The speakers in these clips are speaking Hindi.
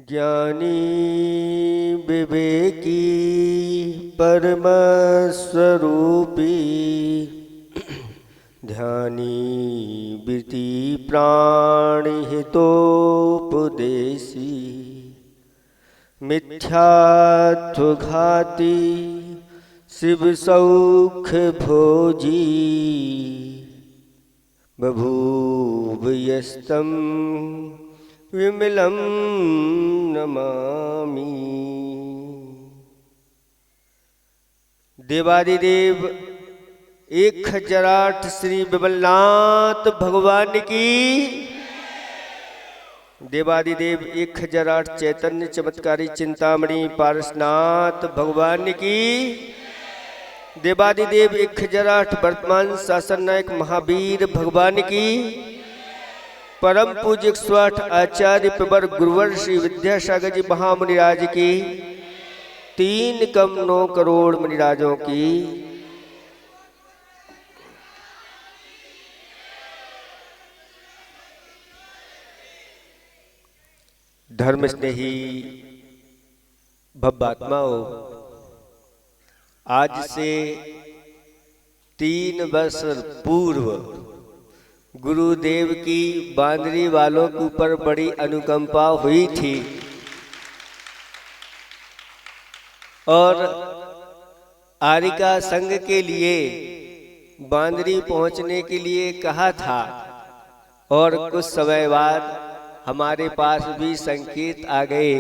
ज्ञानी विवेकी परम स्वरूपी ध्यानी वृत्ति प्राणि हितोपदेशी मिथ्यात्वघाती शिव सौख भोजी बभूव यस्तं विमलं नमामि। देवादिदेव 1008 श्री विमलनाथ भगवान की। देवादिदेव 1008 चैतन्य चमत्कारी चिंतामणि पारसनाथ भगवान की। देवादिदेव 1008 वर्तमान शासन नायक महावीर भगवान की। परम पूज्य 108 आचार्य प्रवर गुरुवर श्री विद्यासागर जी महामुनिराज की। 3,9 करोड़ मुनिराजों की। धर्म स्नेही भव्यात्माओं, आज से 3 वर्ष पूर्व गुरुदेव की बांदरी वालों के ऊपर बड़ी अनुकंपा हुई थी और आरिका संघ के लिए बांदरी पहुंचने के लिए कहा था और कुछ समय बाद हमारे पास भी संकेत आ गए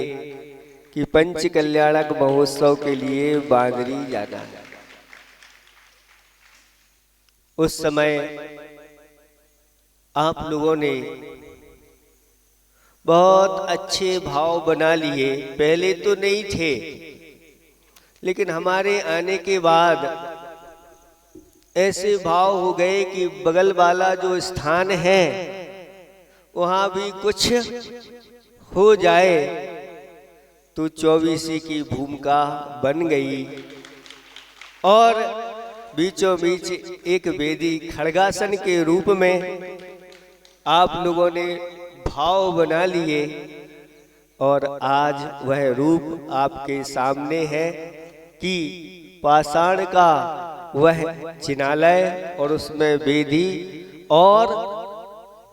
कि पंच कल्याणक महोत्सव के लिए बांदरी जाना है। उस समय आप लोगों ने बहुत अच्छे भाव बना लिए। पहले तो नहीं थे, लेकिन हमारे आने के बाद ऐसे भाव हो गए कि बगल वाला जो स्थान है वहां भी कुछ हो जाए तो 24 की भूमिका बन गई और बीचों बीच एक वेदी खड़गासन के रूप में आप लोगों ने भाव बना लिए और आज वह रूप आपके सामने है कि पाषाण का वह चिनालय और उसमें वेदी और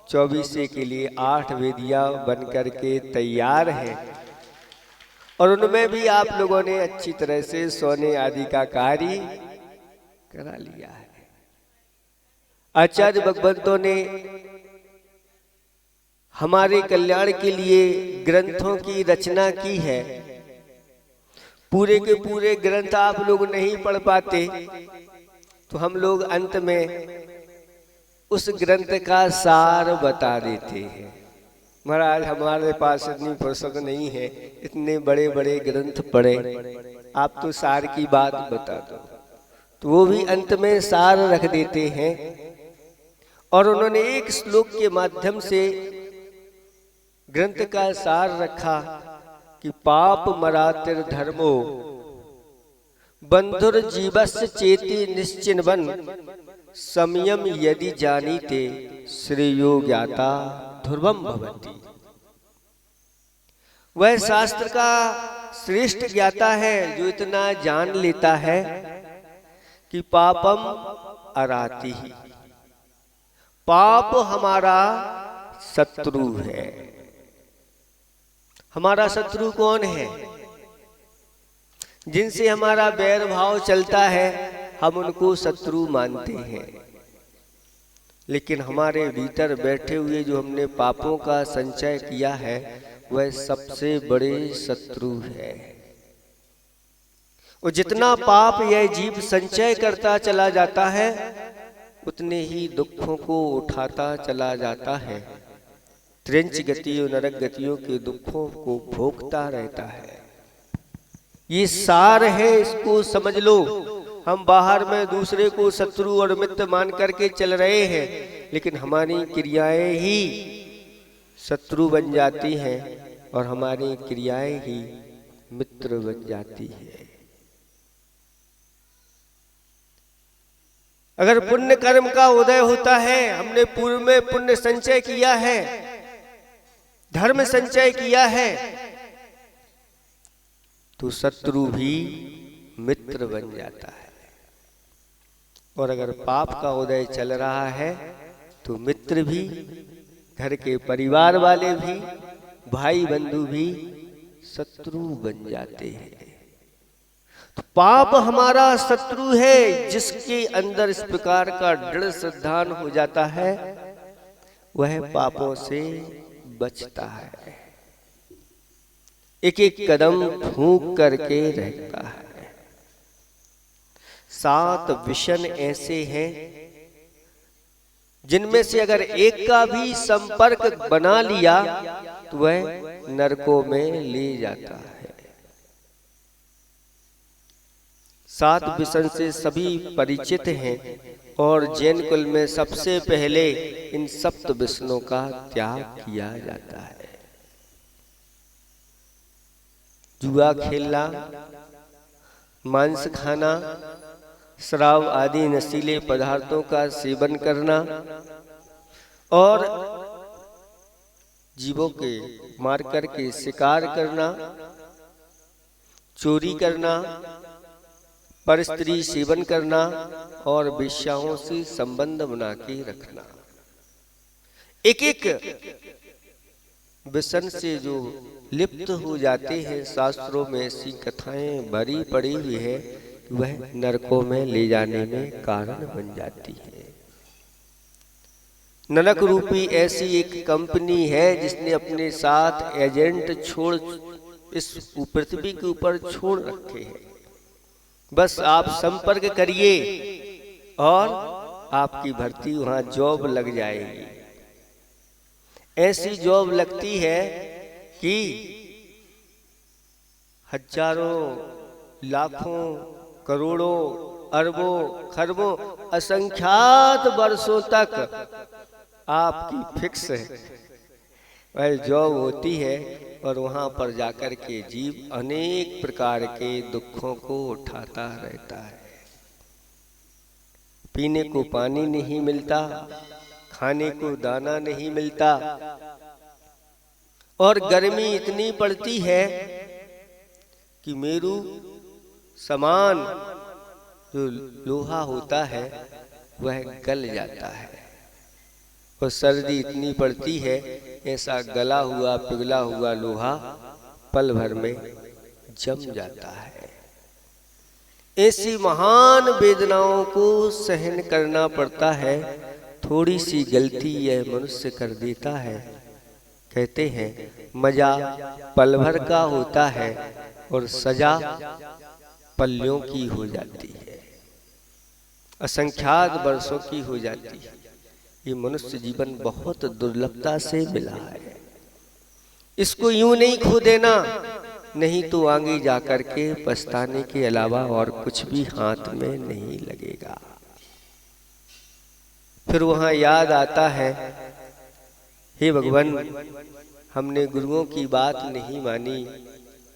24 के लिए 8 वेदियां बन करके तैयार हैं और उनमें भी आप लोगों ने अच्छी तरह से सोने आदि का कार्य करा लिया है। आचार्य भगवंतों ने हमारे कल्याण के लिए ग्रंथों की रचना की है। पूरे के पूरे ग्रंथ आप लोग नहीं पढ़ पाते तो हम लोग अंत में उस ग्रंथ का सार बता देते हैं। महाराज हमारे पास इतनी फुर्सत नहीं है इतने बड़े बड़े ग्रंथ पढ़े, आप तो सार की बात बता दो। तो वो भी अंत में सार रख देते हैं और उन्होंने एक श्लोक के माध्यम से ग्रंथ का सार रखा कि पाप मरातिर धर्मो बंधुर जीवस्य चेति निश्चिन्वन संयम यदि जानीते श्रेयो ज्ञाता ध्रुवम भवति। वह शास्त्र का श्रेष्ठ ज्ञाता है जो इतना जान लेता है कि पापम अराति ही, पाप हमारा शत्रु है। हमारा शत्रु कौन है? जिनसे हमारा बैर भाव चलता है हम उनको शत्रु मानते हैं, लेकिन हमारे भीतर बैठे हुए जो हमने पापों का संचय किया है वह सबसे बड़े शत्रु है। और जितना पाप यह जीव संचय करता चला जाता है उतने ही दुखों को उठाता चला जाता है। त्रिंच गतियों नरक गतियों के दुखों को भोगता रहता है। ये सार है, इसको समझ लो। हम बाहर में दूसरे को शत्रु और मित्र मान करके चल रहे हैं, लेकिन हमारी क्रियाएं ही शत्रु बन जाती हैं और हमारी क्रियाएं ही मित्र बन जाती है। अगर पुण्य कर्म का उदय होता है, हमने पूर्व में पुण्य संचय किया है, धर्म संचय किया है, तो शत्रु भी मित्र बन जाता है। और अगर पाप का उदय चल रहा है तो मित्र भी, घर के परिवार वाले भी, भाई बंधु भी शत्रु बन जाते हैं। तो पाप हमारा शत्रु है। जिसके अंदर इस प्रकार का दृढ़ श्रद्धान हो जाता है वह पापों से बचता है, एक एक कदम फूंक करके रहता है। 7 विषण ऐसे हैं जिनमें से अगर एक का भी संपर्क बना लिया तो वह नरकों में ले जाता है। 7 विषण से सभी परिचित हैं और जैन कुल में सबसे पहले इन 7 विषणों का त्याग किया जाता है। जुआ खेलना, मांस खाना, शराब आदि नशीले पदार्थों का सेवन करना और जीवों के मार करके शिकार करना, चोरी करना, परस्त्री सेवन करना और वेश्याओं से संबंध बना के रखना, एक एक व्यसन से जो लिप्त हो जाते हैं। शास्त्रों में ऐसी कथाएं भरी पड़ी हुई है, वह नरकों में ले जाने में कारण बन जाती है। नरक रूपी ऐसी एक कंपनी है जिसने अपने साथ एजेंट छोड़ इस पृथ्वी के ऊपर छोड़ रखे हैं। बस आप संपर्क करिए और आपकी भर्ती वहां जॉब लग जाएगी। ऐसी जॉब लगती है कि हजारों, लाखों, करोड़ों, अरबों, खरबों, असंख्यात वर्षों तक आपकी फिक्स है वह जॉब होती है। और वहां पर जाकर के जीव अनेक प्रकार के दुखों को उठाता रहता है। पीने को पानी नहीं मिलता, खाने को दाना नहीं मिलता और गर्मी इतनी पड़ती है कि मेरू समान जो लोहा होता है वह गल जाता है। और सर्दी इतनी पड़ती है, ऐसा गला हुआ पिघला हुआ लोहा पल भर में जम जाता है। ऐसी महान वेदनाओं को सहन करना पड़ता है। थोड़ी सी गलती यह मनुष्य कर देता है। कहते हैं मजा पल भर का होता है और सजा पल्यों की हो जाती है, असंख्यात वर्षों की हो जाती है। ये मनुष्य जीवन बहुत दुर्लभता से मिला है। इसको यूं नहीं खो देना, नहीं तो आगे जाकर के पछताने के अलावा और कुछ भी हाथ में नहीं लगेगा। फिर वहां याद आता है, हे भगवान, हमने गुरुओं की बात नहीं मानी,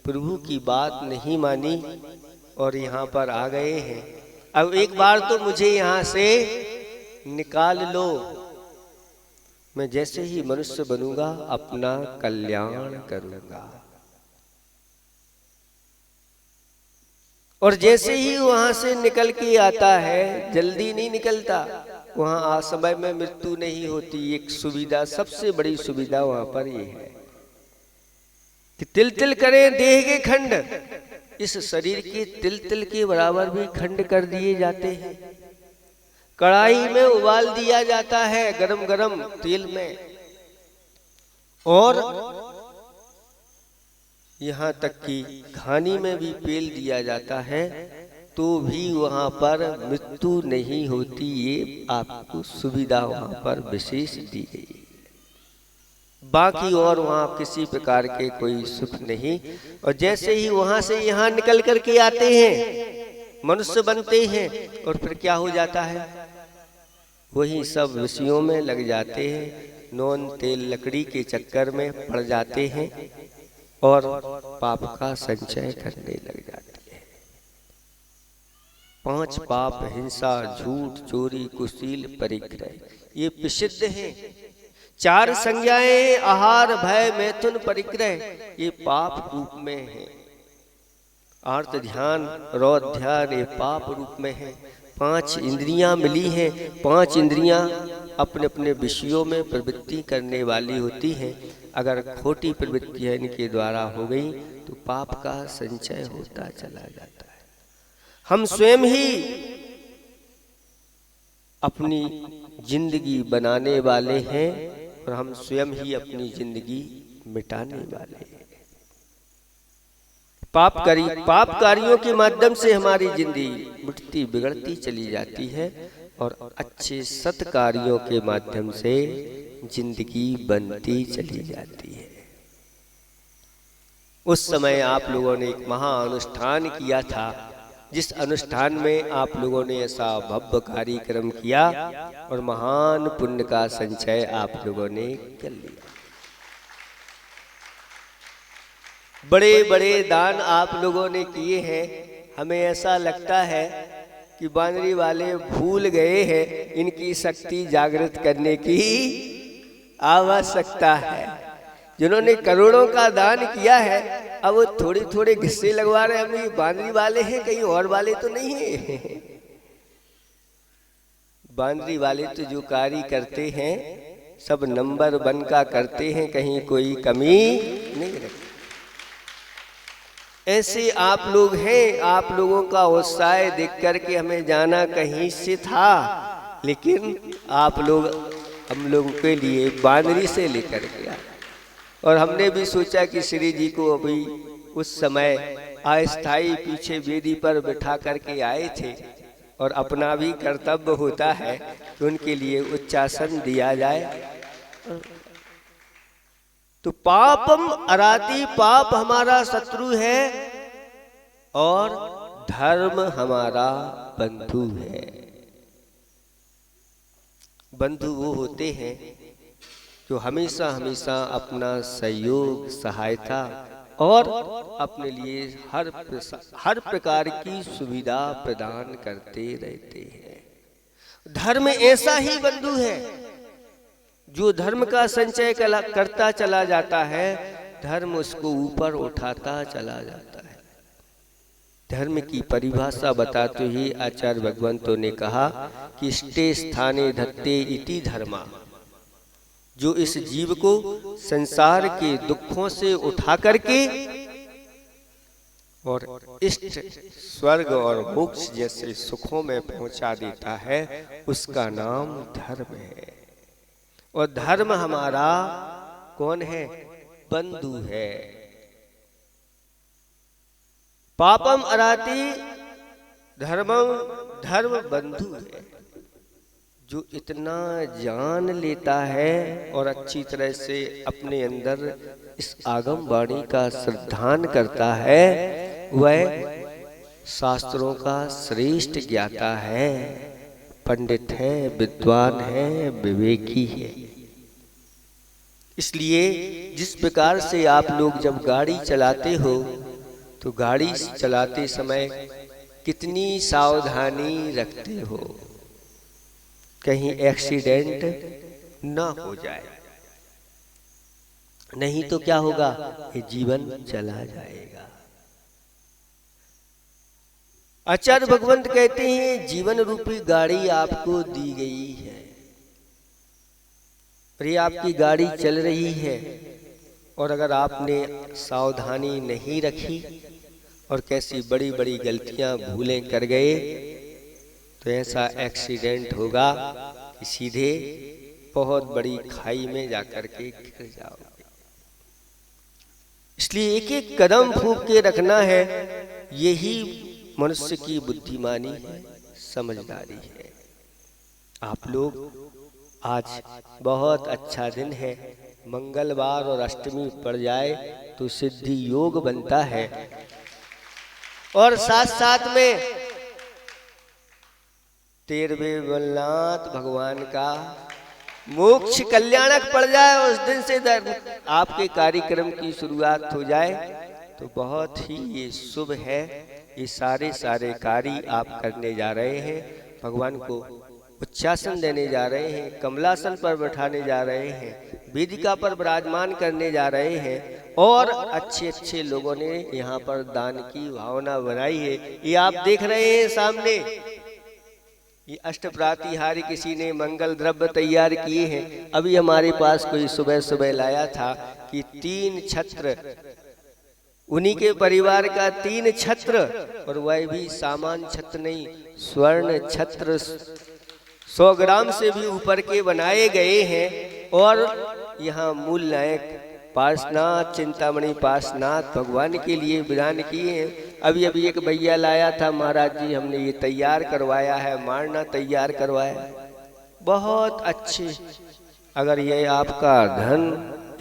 प्रभु की बात नहीं मानी और यहाँ पर आ गए हैं। अब एक बार तो मुझे यहाँ से निकाल लो। मैं जैसे ही मनुष्य बनूंगा अपना कल्याण करूंगा। और जैसे ही वहां से निकल के आता है, जल्दी नहीं निकलता, वहां समय में मृत्यु नहीं होती। एक सुविधा, सबसे बड़ी सुविधा वहां पर ये है कि तिल तिल करें देह के खंड, इस शरीर के तिल तिल के बराबर भी खंड कर दिए जाते हैं। कढ़ाई में उबाल दिया जाता है गरम गरम तेल में, और यहाँ तक कि घानी में भी पेल दिया जाता है, तो भी वहां पर मृत्यु नहीं होती। ये आपको सुविधा वहां पर विशेष दी गई। बाकी और वहां किसी प्रकार के कोई सुख नहीं। और जैसे ही वहां से यहाँ निकल करके आते हैं, मनुष्य बनते हैं, और फिर क्या हो जाता है, वही सब विषयों में लग जाते हैं। नॉन तेल लकड़ी के चक्कर में पड़ जाते हैं और पाप का संचय करने लग जाते हैं। 5 पाप, हिंसा, झूठ, चोरी, कुशील, परिग्रह, ये प्रसिद्ध हैं। 4 संज्ञाएं, आहार, भय, मैथुन, परिग्रह, ये पाप रूप में है। आर्त ध्यान रौद्र ध्यान ये पाप रूप में है। 5 इंद्रियां मिली हैं, 5 इंद्रियां अपने अपने विषयों में प्रवृत्ति करने वाली होती हैं। अगर खोटी प्रवृत्ति है इनके द्वारा हो गई तो पाप का संचय होता चला जाता है। हम स्वयं ही अपनी जिंदगी बनाने वाले हैं और हम स्वयं ही अपनी जिंदगी मिटाने वाले हैं। पाप कार्यों के माध्यम से हमारी जिंदगी मिटती बिगड़ती चली जाती है और अच्छे सत्कार्यों के माध्यम से जिंदगी बनती चली जाती है। उस समय आप लोगों ने एक महाअनुष्ठान किया था, जिस अनुष्ठान में आप लोगों ने ऐसा भव्य कार्यक्रम किया और महान पुण्य का संचय आप लोगों ने कर लिया। बड़े बड़े दान आप लोगों ने किए हैं। हमें ऐसा लगता है कि बांदरी वाले भूल गए हैं, इनकी शक्ति जागृत करने की आवश्यकता है। जिन्होंने करोड़ों का दान किया है अब वो थोड़े थोड़े हिस्से लगवा रहे हैं। हम ये बांदरी वाले हैं, कहीं और वाले तो नहीं है। बांदरी वाले तो जो कार्य करते हैं सब नंबर 1 का करते हैं, कहीं कोई कमी नहीं रखते। ऐसे आप लोग हैं। आप लोगों का उत्साह देख करके हमें जाना कहीं से था, लेकिन आप लोग हम लोगों के लिए बांदरी से लेकर गया। और हमने भी सोचा कि श्री जी को अभी उस समय अस्थाई पीछे वेदी पर बिठा करके आए थे और अपना भी कर्तव्य होता है कि उनके लिए उच्चासन दिया जाए। तो पापम अराती, पाप हमारा शत्रु है और धर्म हमारा बंधु है। बंधु वो होते हैं जो हमेशा हमेशा अपना सहयोग सहायता और अपने लिए हर प्रकार की सुविधा प्रदान करते रहते हैं। धर्म ऐसा ही बंधु है जो धर्म का संचय करता चला जाता है, धर्म उसको ऊपर उठाता चला जाता है। धर्म की परिभाषा बताते ही आचार्य भगवंतों ने कहा कि इष्टे स्थाने धत्ते इति धर्मा, जो इस जीव को संसार के दुखों से उठा करके और इष्ट स्वर्ग और मोक्ष जैसे सुखों में पहुंचा देता है, उसका नाम धर्म है। और धर्म हमारा कौन है? बंधु है। पापम अराती धर्मम, धर्म बंधु है जो इतना जान लेता है और अच्छी तरह से अपने अंदर इस आगम वाणी का श्रद्धान करता है, वह शास्त्रों का श्रेष्ठ ज्ञाता है, पंडित है, विद्वान है, विवेकी है। इसलिए जिस प्रकार से आप लोग जब गाड़ी चलाते हो तो गाड़ी चलाते समय कितनी सावधानी रखते हो, कहीं एक्सीडेंट ना हो जाए, नहीं तो क्या होगा, ये जीवन चला जाएगा। आचार्य भगवंत कहते हैं जीवन रूपी गाड़ी आपको दी गई है और ये आपकी गाड़ी चल रही है, और अगर आपने सावधानी नहीं रखी और कैसी बड़ी बड़ी गलतियां भूलें कर गए तो ऐसा एक्सीडेंट होगा कि सीधे बहुत बड़ी खाई में जाकर के गिर जाओगे। इसलिए एक एक कदम फूंक के रखना है, यही मनुष्य की बुद्धिमानी है, समझदारी है। आप लोग आज बहुत अच्छा दिन है, मंगलवार और अष्टमी पड़ जाए तो सिद्धि योग बनता है, और साथ साथ में 13वें बलनाथ भगवान का मोक्ष कल्याणक पड़ जाए, उस दिन से आपके कार्यक्रम की शुरुआत हो जाए तो बहुत ही ये शुभ है। ये सारे कार्य आप करने जा रहे हैं, भगवान को उच्चासन देने जा रहे हैं, कमलासन पर बैठाने जा रहे हैं, वेदिका पर विराजमान करने जा रहे हैं, और अच्छे अच्छे लोगों ने यहाँ पर दान की भावना बनाई है। ये आप देख रहे हैं सामने, ये अष्टप्रातिहारी किसी ने मंगल द्रव्य तैयार किए हैं। अभी हमारे पास कोई सुबह सुबह लाया था कि 3 छत्र, उन्हीं के परिवार का 3 छत्र, और वह भी सामान्य छत्र नहीं, स्वर्ण छत्र 100 ग्राम से भी ऊपर के बनाए गए हैं। और यहाँ मूल नायक पार्श्वनाथ, चिंतामणि पार्श्वनाथ भगवान के लिए विधान किए हैं। अभी अभी एक भैया लाया था, महाराज जी हमने ये तैयार करवाया है, मारना तैयार करवाया, बहुत अच्छे। अगर ये आपका धन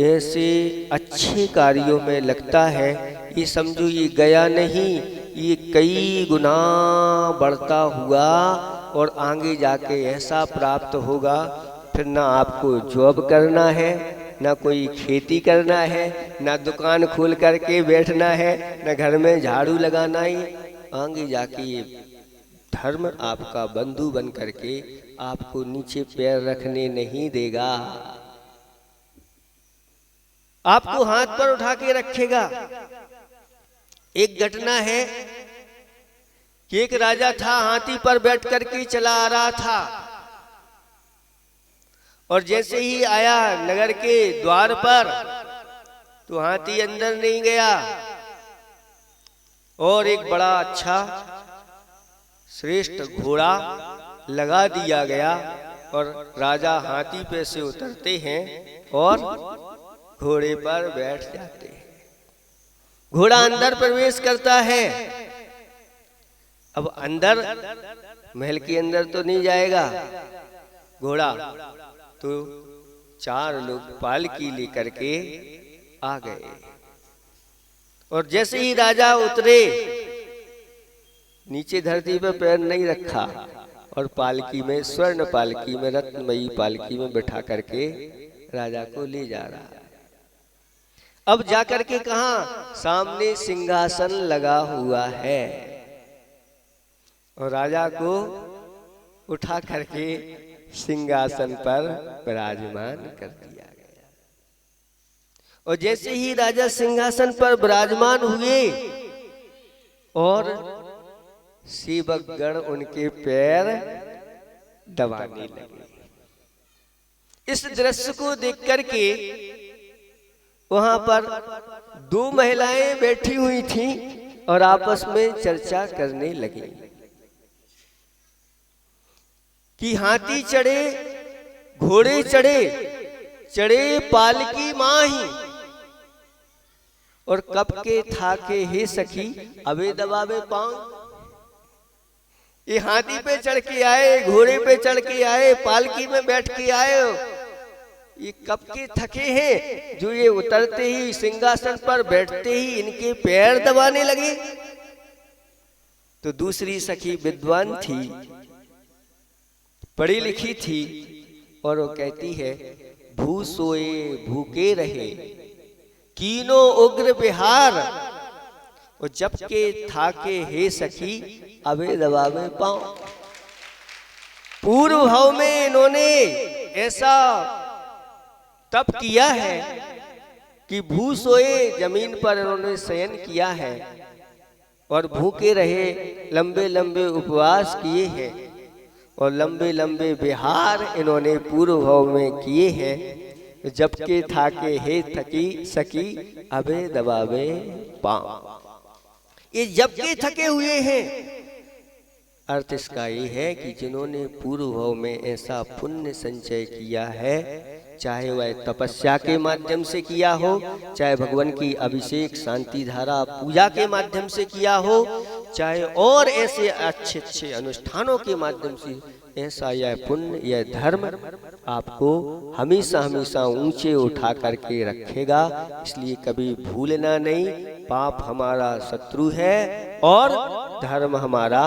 ऐसे अच्छे कार्यों में लगता है, ये समझो ये गया नहीं, ये कई गुना बढ़ता हुआ और आगे जाके ऐसा प्राप्त होगा। फिर ना आपको जॉब करना है, ना कोई खेती करना है, ना दुकान खोल करके बैठना है, ना घर में झाड़ू लगाना ही। आगे जाके ये धर्म आपका बंधु बन करके आपको नीचे पैर रखने नहीं देगा, आपको हाथ पर उठा के रखेगा। एक घटना है कि एक राजा था, हाथी पर बैठ करके चला आ रहा था, और जैसे ही आया नगर के द्वार पर तो हाथी अंदर नहीं गया, और एक बड़ा अच्छा श्रेष्ठ घोड़ा लगा दिया गया, और राजा हाथी पे से उतरते हैं और घोड़े पर बैठ जाते हैं। घोड़ा अंदर प्रवेश करता है। अब अंदर, महल के अंदर तो नहीं जाएगा घोड़ा, तो 4 लोग पालकी लेकर के आ गए, और जैसे ही राजा उतरे, नीचे धरती पर पैर नहीं रखा, और पालकी में, स्वर्ण पालकी में, रत्नमयी पालकी में बैठा करके राजा को ले जा रहा है। अब जाकर के कहा, सामने सिंहासन लगा हुआ है, और राजा को उठा करके सिंहासन पर विराजमान कर दिया गया। और जैसे ही राजा सिंहासन पर विराजमान हुए, और सेवकगण उनके पैर दबाने लगे। इस दृश्य को देख करके वहां पर 2 महिलाएं बैठी हुई थीं और आपस में चर्चा करने लगी कि हाथी चढ़े, घोड़े चढ़े, चढ़े पालकी माही, और कब के थाके हे सखी अबे दबावे पांव। ये हाथी पे चढ़ के आए, घोड़े पे चढ़ के आए, पालकी में बैठ के आए, ये कब के थके हैं जो ये उतरते ही सिंहासन पर बैठते ही इनके पैर दबाने लगे। तो दूसरी सखी विद्वान थी, पढ़ी लिखी थी, और वो कहती है, भू सोए भूखे रहे, कीनो उग्र बिहार, और जब के थाके हे सखी अबे दबावे पांव। पूर्व भाव में इन्होंने ऐसा तप किया है कि भू सोए, जमीन पर इन्होंने शयन किया है, और भूखे रहे, लंबे लंबे उपवास किए हैं, और लंबे लंबे विहार इन्होंने पूर्व भाव में किए हैं। जबके थाके हे थकी सकी अबे दबावे पांव। ये जबके थके हुए हैं, अर्थ इसका ये है कि जिन्होंने पूर्व भाव में ऐसा पुण्य संचय किया है, चाहे वह तपस्या के माध्यम से किया हो, चाहे भगवान की अभिषेक शांति धारा पूजा के माध्यम से किया हो, चाहे और ऐसे अच्छे अच्छे अनुष्ठानों के माध्यम से, ऐसा यह पुण्य, यह धर्म आपको हमेशा हमेशा ऊंचे उठा करके रखेगा। इसलिए कभी भूलना नहीं, पाप हमारा शत्रु है और धर्म हमारा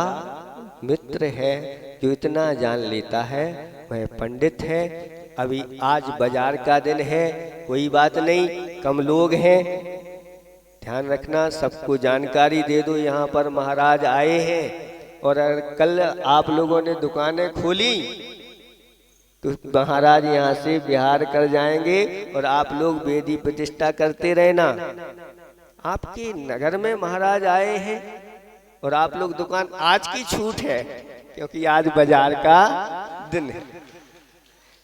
मित्र है। जो इतना जान लेता है वह पंडित है। अभी आज बाजार का दिन है, कोई बात नहीं, कम लोग हैं, ध्यान रखना, सबको जानकारी दे दो। यहाँ पर महाराज आए हैं, और अगर कल आप लोगों ने दुकानें खोली तो महाराज यहाँ से बिहार कर जाएंगे और आप लोग वेदी प्रतिष्ठा करते रहना। आपके नगर में महाराज आए हैं और आप लोग दुकान, आज की छूट है क्योंकि आज बाजार का दिन है,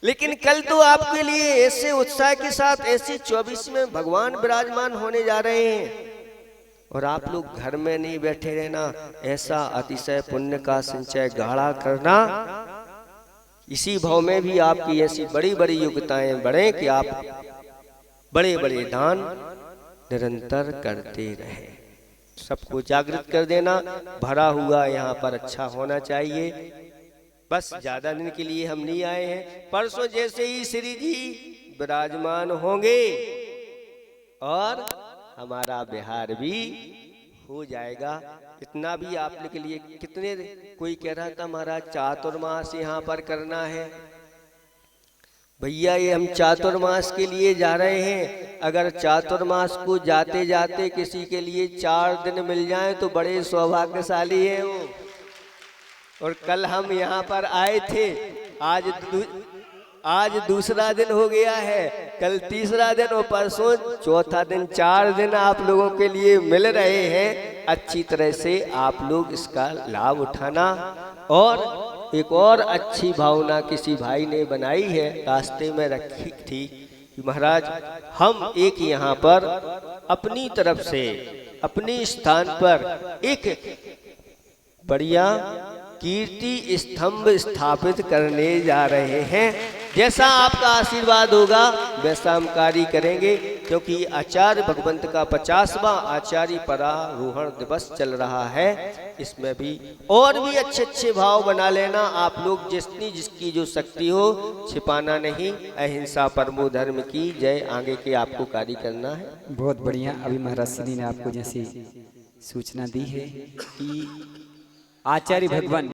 लेकिन कल तो आपके लिए ऐसे उत्साह के साथ ऐसी 24 में भगवान विराजमान होने जा रहे हैं और आप लोग घर में नहीं बैठे रहना। ऐसा अतिशय पुण्य का संचय गाढ़ा करना, इसी भाव में भी आपकी ऐसी बड़ी बड़ी योग्यताएं बढ़े कि आप बड़े बड़े दान निरंतर करते रहे। सबको जागृत कर देना, भरा हुआ यहाँ पर अच्छा होना चाहिए। बस ज्यादा दिन के लिए हम नहीं आए हैं। परसों जैसे ही श्री जी विराजमान होंगे और हमारा बिहार भी हो जाएगा। इतना भी आप के लिए कितने, कोई कह रहा था महाराज चातुर्मास यहाँ पर करना है। भैया ये हम चातुर्मास के लिए जा रहे हैं। अगर चातुर्मास को जाते जाते किसी के लिए 4 दिन मिल जाएं तो बड़े सौभाग्यशाली हैं वो। और कल हम यहाँ पर आए थे, आज दूसरा दिन हो गया है, कल तीसरा दिन और परसों चौथा दिन, 4 दिन आप लोगों के लिए मिल रहे हैं। अच्छी तरह से आप लोग इसका लाभ उठाना। और एक और अच्छी भावना किसी भाई ने बनाई है, रास्ते में रखी थी कि महाराज हम एक यहाँ पर अपनी तरफ से अपने स्थान पर एक बढ़िया कीर्ति स्तंभ स्थापित करने जा रहे हैं। जैसा आपका आशीर्वाद होगा वैसा हम कार्य करेंगे, क्योंकि आचार्य भगवंत का 50वां आचार्य परारोहण दिवस चल रहा है। इसमें भी और भी अच्छे अच्छे भाव बना लेना आप लोग, जिसकी जो शक्ति हो, छिपाना नहीं। अहिंसा परमो धर्म की जय। आगे के आपको कार्य करना है। बहुत बढ़िया। अभी महाराज श्री ने आपको जैसी सूचना दी है कि आचार्य भगवान